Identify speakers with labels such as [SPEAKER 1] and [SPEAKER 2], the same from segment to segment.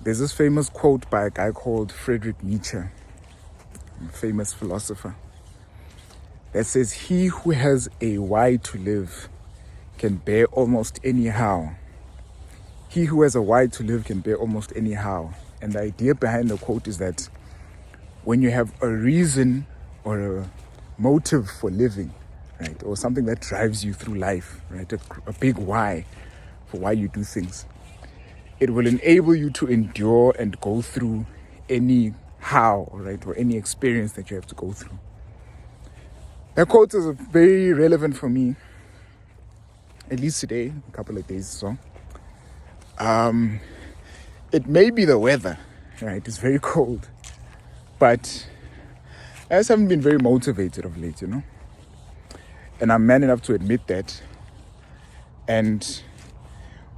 [SPEAKER 1] There's this famous quote by a guy called Friedrich Nietzsche, a famous philosopher, that says, "He who has a why to live can bear almost anyhow. He who has a why to live can bear almost anyhow." And the idea behind the quote is that when you have a reason or a motive for living, right, or something that drives you through life, right, a big why for why you do things, it will enable you to endure and go through any how, right, or any experience that you have to go through. That quote is very relevant for me, at least today, a couple of days or so. It may be the weather, right? It's very cold, but I just haven't been very motivated of late, and I'm man enough to admit that. And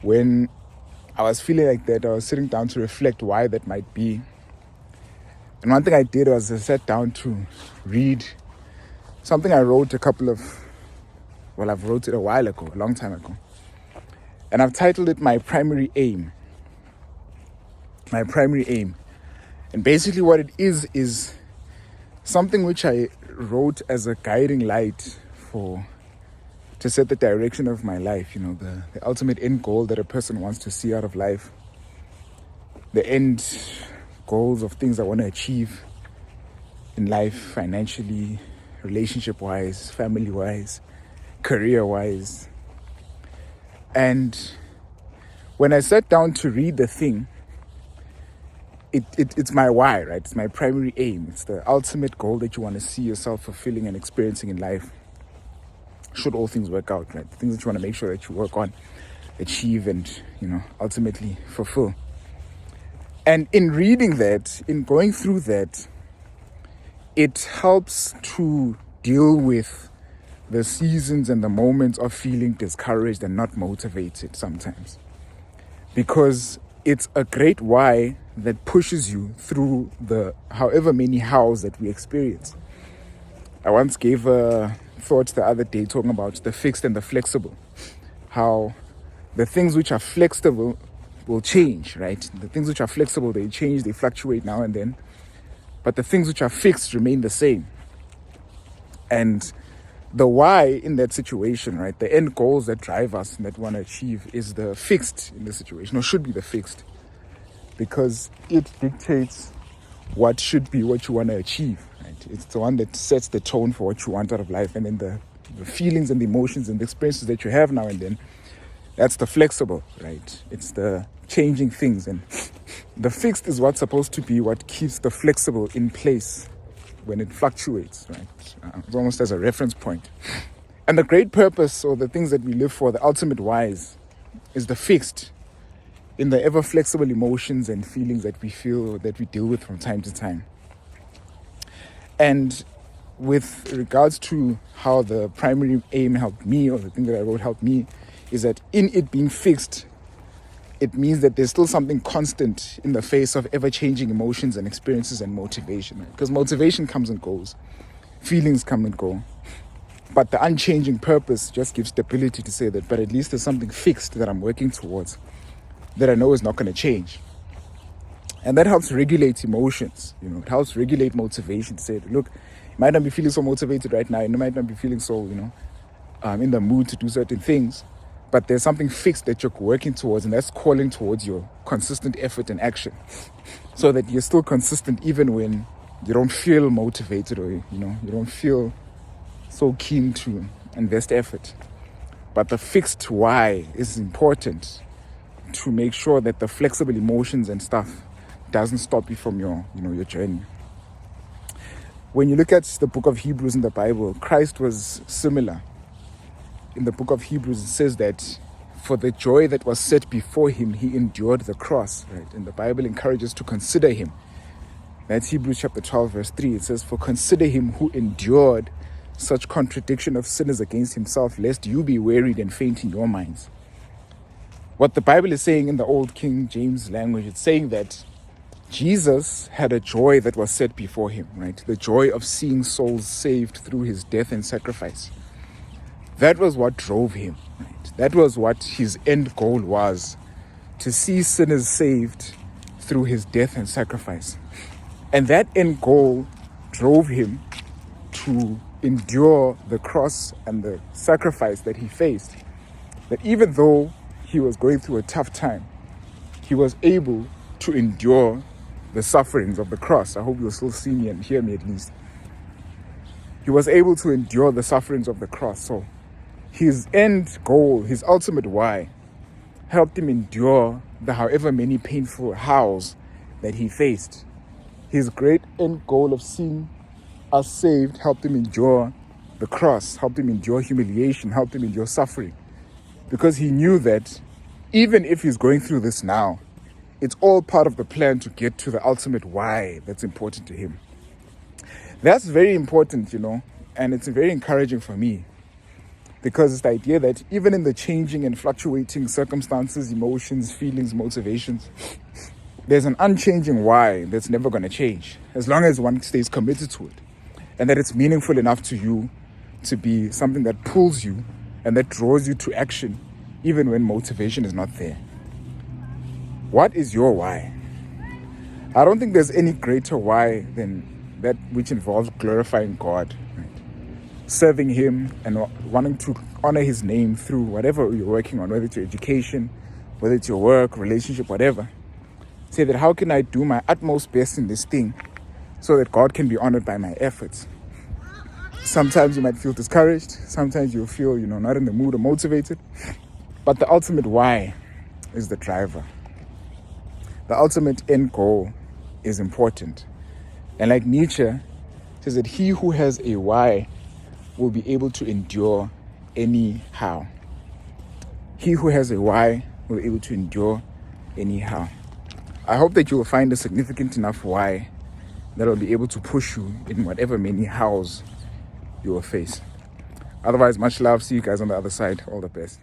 [SPEAKER 1] when I was feeling like that, I was sitting down to reflect why that might be. And one thing I did was I sat down to read something I wrote I've wrote it a while ago, a long time ago. And I've titled it My Primary Aim. My Primary Aim. And basically what it is something which I wrote as a guiding light to set the direction of my life, the ultimate end goal that a person wants to see out of life, the end goals of things I want to achieve in life, financially, relationship-wise, family-wise, career-wise. And when I sat down to read the thing, it's my why, right? It's my primary aim. It's the ultimate goal that you want to see yourself fulfilling and experiencing in life, should all things work out, right? The things that you want to make sure that you work on, achieve, and, ultimately fulfill. And in reading that, in going through that, it helps to deal with the seasons and the moments of feeling discouraged and not motivated sometimes. Because it's a great why that pushes you through the however many hows that we experience. I once gave a thought the other day talking about the fixed and the flexible. How the things which are flexible will change, right? The things which are flexible, they change, they fluctuate now and then. But the things which are fixed remain the same. And the why in that situation, right, the end goals that drive us and that we want to achieve is the fixed in the situation, or should be the fixed, because it dictates what should be what you want to achieve, right? It's the one that sets the tone for what you want out of life, and then the feelings and the emotions and the experiences that you have now and then, that's the flexible, right? It's the changing things, and the fixed is what's supposed to be what keeps the flexible in place when it fluctuates, right? It's almost as a reference point. And the great purpose, or the things that we live for, the ultimate whys, is the fixed, in the ever flexible emotions and feelings that we feel, that we deal with from time to time. And with regards to how the primary aim helped me, or the thing that I wrote helped me, is that in it being fixed, it means that there's still something constant in the face of ever-changing emotions and experiences and motivation. Right? Because motivation comes and goes, feelings come and go. But the unchanging purpose just gives stability to say that, but at least there's something fixed that I'm working towards that I know is not going to change. And that helps regulate emotions. It helps regulate motivation to say, look, you might not be feeling so motivated right now. You might not be feeling so, in the mood to do certain things. But there's something fixed that you're working towards, and that's calling towards your consistent effort and action, so that you're still consistent even when you don't feel motivated, or you don't feel so keen to invest effort. But the fixed why is important to make sure that the flexible emotions and stuff doesn't stop you from your journey. When you look at the book of Hebrews in the Bible, Christ was similar. In the book of Hebrews, it says that for the joy that was set before him, he endured the cross, right? And the Bible encourages to consider him. That's Hebrews chapter 12, verse 3. It says, "For consider him who endured such contradiction of sinners against himself, lest you be wearied and faint in your minds." What the Bible is saying in the old King James language, it's saying that Jesus had a joy that was set before him, right? The joy of seeing souls saved through his death and sacrifice. That was what drove him, right? That was what his end goal was, to see sinners saved through his death and sacrifice. And that end goal drove him to endure the cross and the sacrifice that he faced. That even though he was going through a tough time, he was able to endure the sufferings of the cross. I hope you'll still see me and hear me at least. He was able to endure the sufferings of the cross. So his end goal, his ultimate why, helped him endure the however many painful hows that he faced. His great end goal of seeing us saved helped him endure the cross, helped him endure humiliation, helped him endure suffering. Because he knew that even if he's going through this now, it's all part of the plan to get to the ultimate why that's important to him. That's very important, and it's very encouraging for me, because it's the idea that even in the changing and fluctuating circumstances, emotions, feelings, motivations, there's an unchanging why that's never going to change, as long as one stays committed to it, and that it's meaningful enough to you to be something that pulls you and that draws you to action, even when motivation is not there. What is your why? I don't think there's any greater why than that which involves glorifying God, right? Serving Him and wanting to honor His name through whatever you're working on, whether it's your education, whether it's your work, relationship, whatever. Say that, how can I do my utmost best in this thing so that God can be honored by my efforts? Sometimes you might feel discouraged. Sometimes you'll feel, not in the mood or motivated. But the ultimate why is the driver. The ultimate end goal is important. And like Nietzsche says that he who has a why will be able to endure anyhow. He who has a why will be able to endure anyhow. I hope that you will find a significant enough why that will be able to push you in whatever many hows you will face. Otherwise, much love. See you guys on the other side. All the best.